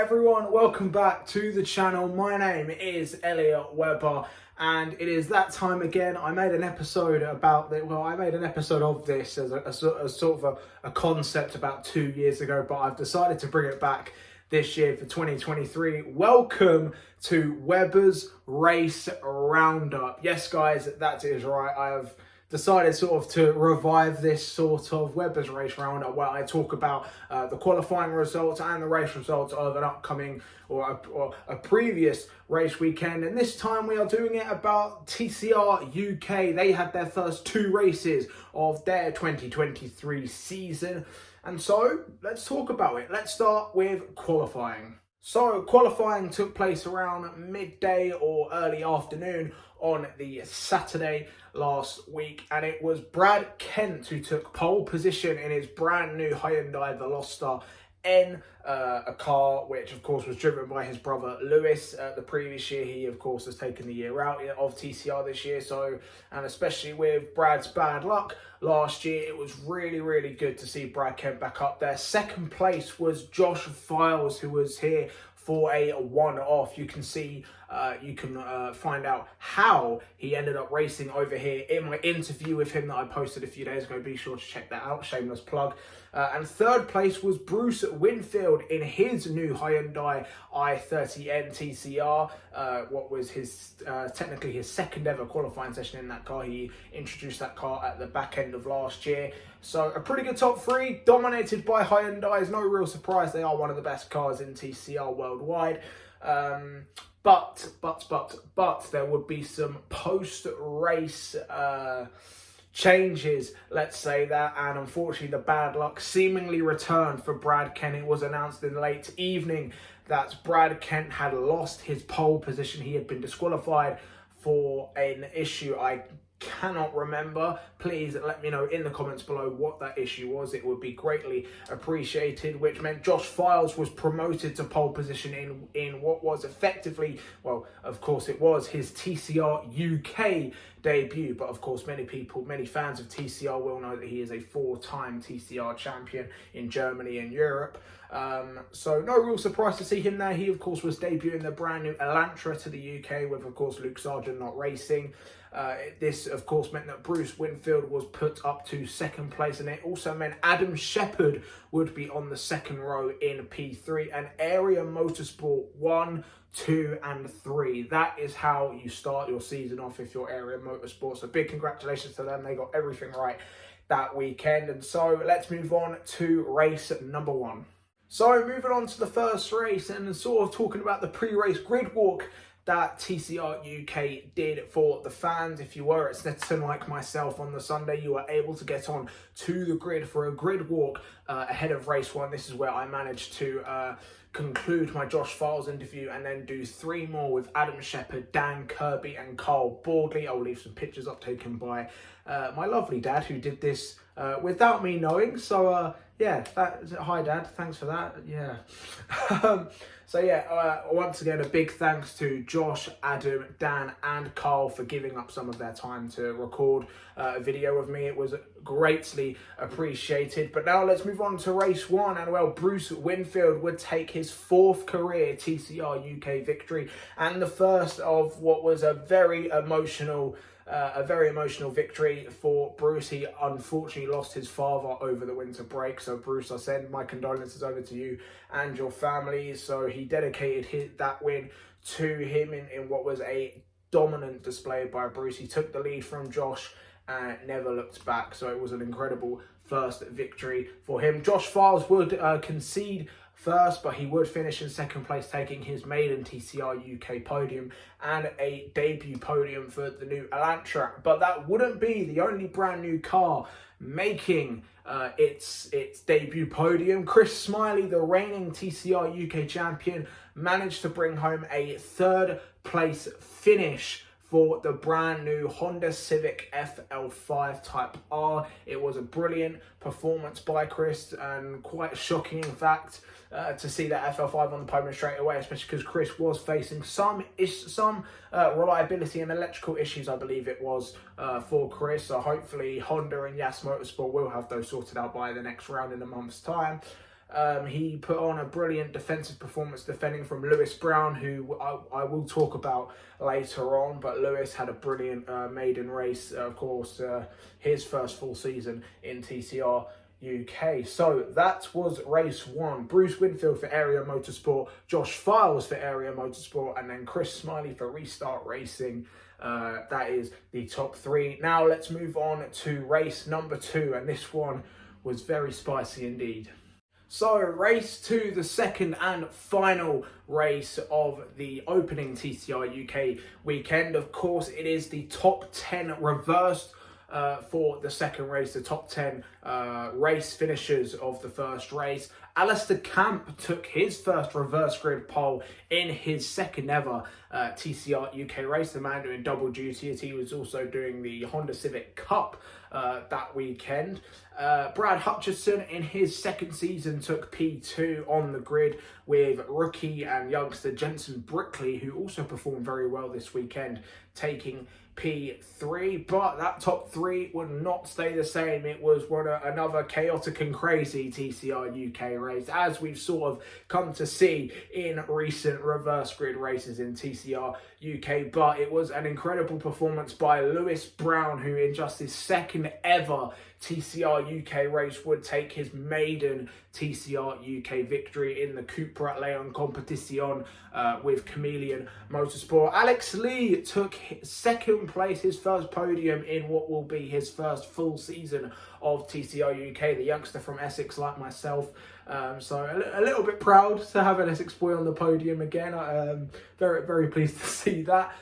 everyone, welcome back to the channel. My name is Elliot Webber and it is that time again. I made an episode about it. Well, I made an episode of this as a sort of a concept about 2 years ago, but I've decided to bring it back this year for 2023. Welcome to Webber's Race Roundup. Yes guys, that is right. I have decided sort of to revive this sort of Webber's Race Roundup where I talk about the qualifying results and the race results of an upcoming or a previous race weekend. And this time we are doing it about TCR UK. They had their first 2 races of their 2023 season. And so let's talk about it. Let's start with qualifying. So qualifying took place around midday or early afternoon on the Saturday last week, and it was Brad Kent who took pole position in his brand new Hyundai Veloster N, a car which of course was driven by his brother Lewis. The previous year he of course has taken the year out of TCR this year, so, and especially with Brad's bad luck last year, it was really good to see Brad Kent back up there. Second place was Josh Files, who was here for a one-off. You can see, find out how he ended up racing over here in my interview with him that I posted a few days ago. Be sure to check that out, shameless plug. And third place was Bruce Winfield in his new Hyundai i30N TCR. What was his technically his second ever qualifying session in that car. He introduced that car at the back end of last year. So a pretty good top 3, dominated by Hyundais. No real surprise, they are one of the best cars in TCR worldwide. But there would be some post-race changes, let's say that, and unfortunately the bad luck seemingly returned for Brad Kent. It was announced in late evening that Brad Kent had lost his pole position. He had been disqualified for an issue I cannot remember. Please let me know in the comments below what that issue was. It would be greatly appreciated, which meant Josh Files was promoted to pole position in what was effectively, well, of course it was his TCR UK debut, but of course many fans of TCR will know that he is a 4-time TCR champion in Germany and Europe. So no real surprise to see him there. He of course was debuting the brand new Elantra to the UK with of course Luke Sargent not racing. This of course meant that Bruce Winfield was put up to second place, and it also meant Adam Shepherd would be on the second row in P3, and Area Motorsport 1, 2 and 3. That is how you start your season off if you're Area Motorsport. So big congratulations to them. They got everything right that weekend. And so let's move on to race number 1. So moving on to the first race and sort of talking about the pre-race grid walk that TCR UK did for the fans. If you were at Snetterton like myself on the Sunday, you were able to get on to the grid for a grid walk ahead of race 1. This is where I managed to conclude my Josh Files interview and then do 3 more with Adam Shepherd, Dan Kirby and Carl Boardley. I'll leave some pictures up taken by my lovely dad who did this without me knowing. So yeah, hi Dad, thanks for that. Yeah. So yeah, once again, a big thanks to Josh, Adam, Dan and Carl for giving up some of their time to record a video of me. It was greatly appreciated. But now let's move on to race 1, and well, Bruce Winfield would take his 4th career TCR UK victory and the first of what was a very emotional victory for Bruce. He unfortunately lost his father over the winter break. So Bruce, I send my condolences over to you and your family. So he dedicated that win to him in what was a dominant display by Bruce. He took the lead from Josh and never looked back. So it was an incredible first victory for him. Josh Files would concede first, but he would finish in second place, taking his maiden TCR UK podium and a debut podium for the new Elantra. But that wouldn't be the only brand new car making its debut podium. Chris Smiley, the reigning TCR UK champion, managed to bring home a 3rd place finish for the brand new Honda Civic FL5 Type R. It was a brilliant performance by Chris, and quite shocking in fact to see that FL5 on the podium straight away, especially because Chris was facing some reliability and electrical issues, I believe it was, for Chris. So hopefully Honda and Yas Motorsport will have those sorted out by the next round in a month's time. He put on a brilliant defensive performance defending from Lewis Brown, who I will talk about later on. But Lewis had a brilliant maiden race, of course, his first full season in TCR UK. So that was race 1. Bruce Winfield for Area Motorsport, Josh Files for Area Motorsport, and then Chris Smiley for Restart Racing. That is the top 3. Now let's move on to race number 2, and this one was very spicy indeed. So race 2, the second and final race of the opening TCR UK weekend. Of course, it is the top 10 reversed for the second race, the top 10 race finishers of the first race. Alistair Camp took his first reverse grid pole in his second ever TCR UK race. The man doing double duty as he was also doing the Honda Civic Cup that weekend. Brad Hutchison in his second season took P2 on the grid with rookie and youngster Jensen Brickley, who also performed very well this weekend, taking P3. But that top 3 would not stay the same. It was another chaotic and crazy TCR UK race, as we've sort of come to see in recent reverse grid races in TCR UK. But it was an incredible performance by Lewis Brown, who in just his second ever TCR UK race would take his maiden TCR UK victory in the Cupra Leon Competition with Chameleon Motorsport. Alex Lee took second place, his first podium in what will be his first full season of TCR UK, the youngster from Essex like myself. So a little bit proud to have an Essex boy on the podium again. Very, very pleased to see that.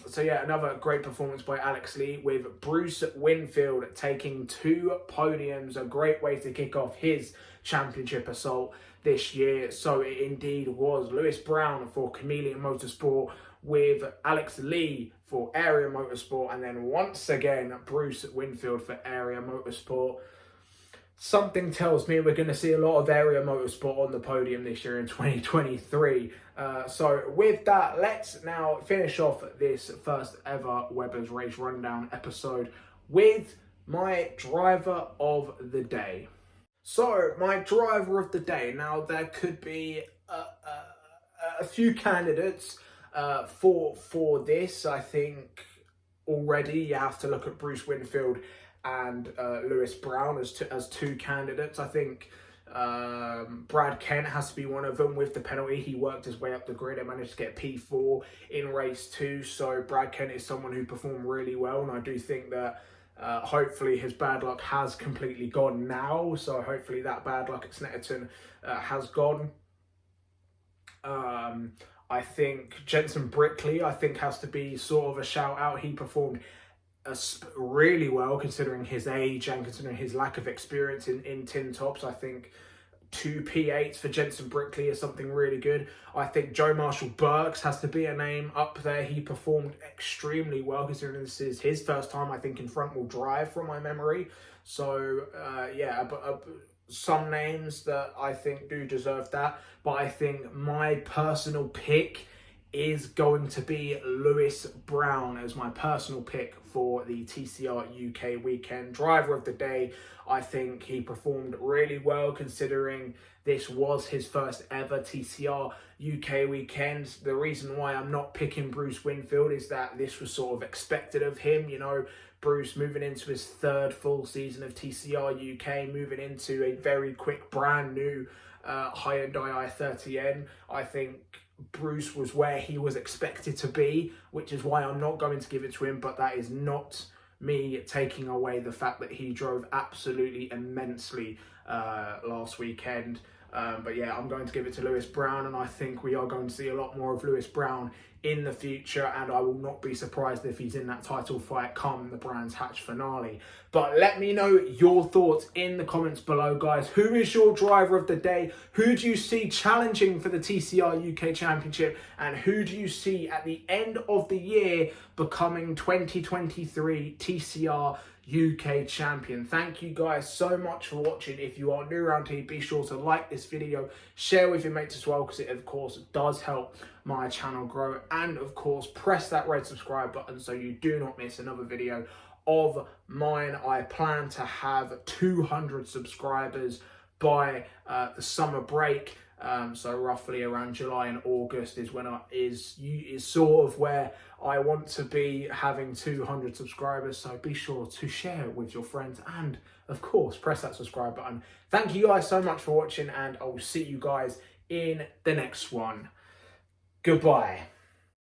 So yeah, another great performance by Alex Lee with Bruce Winfield taking 2 podiums. A great way to kick off his championship assault this year. So it indeed was Lewis Brown for Chameleon Motorsport with Alex Lee for Area Motorsport, and then once again Bruce Winfield for Area Motorsport. Something tells me we're going to see a lot of Area Motorsport on the podium this year in 2023. So with that, let's now finish off this first ever Webber's Race Rundown episode with my driver of the day. So my driver of the day, now there could be a few candidates for this. I think already you have to look at Bruce Winfield and Lewis Brown as two candidates. I think Brad Kent has to be one of them with the penalty. He worked his way up the grid and managed to get P4 in race 2. So Brad Kent is someone who performed really well, and I do think that hopefully his bad luck has completely gone now. So hopefully that bad luck at Snetterton has gone. I think Jensen Brickley, has to be sort of a shout out. He performed really well considering his age and considering his lack of experience in tin tops. I think 2 P8s for Jensen Brickley is something really good. I think Joe Marshall Burks has to be a name up there. He performed extremely well considering this is his first time, I think, in front wheel drive from my memory. So yeah, some names that I think do deserve that. But I think my personal pick is going to be Lewis Brown as my personal pick for the TCR UK weekend driver of the day. I think he performed really well considering this was his first ever TCR UK weekend. The reason why I'm not picking Bruce Winfield is that this was sort of expected of him. You know, Bruce moving into his 3rd full season of TCR UK, moving into a very quick brand new Hyundai i30N. I think Bruce was where he was expected to be, which is why I'm not going to give it to him. But that is not me taking away the fact that he drove absolutely immensely last weekend. But yeah, I'm going to give it to Lewis Brown, and I think we are going to see a lot more of Lewis Brown in the future, and I will not be surprised if he's in that title fight come the Brands Hatch finale. But let me know your thoughts in the comments below, guys. Who is your driver of the day? Who do you see challenging for the TCR UK Championship? And who do you see at the end of the year becoming 2023 TCR UK champion? Thank you guys so much for watching. If you are new around here, be sure to like this video, share with your mates as well, because it of course does help my channel grow, and of course press that red subscribe button so you do not miss another video of mine. I plan to have 200 subscribers by the summer break. So roughly around July and August is when is sort of where I want to be having 200 subscribers. So be sure to share it with your friends and of course press that subscribe button. Thank you guys so much for watching, and I will see you guys in the next one. Goodbye.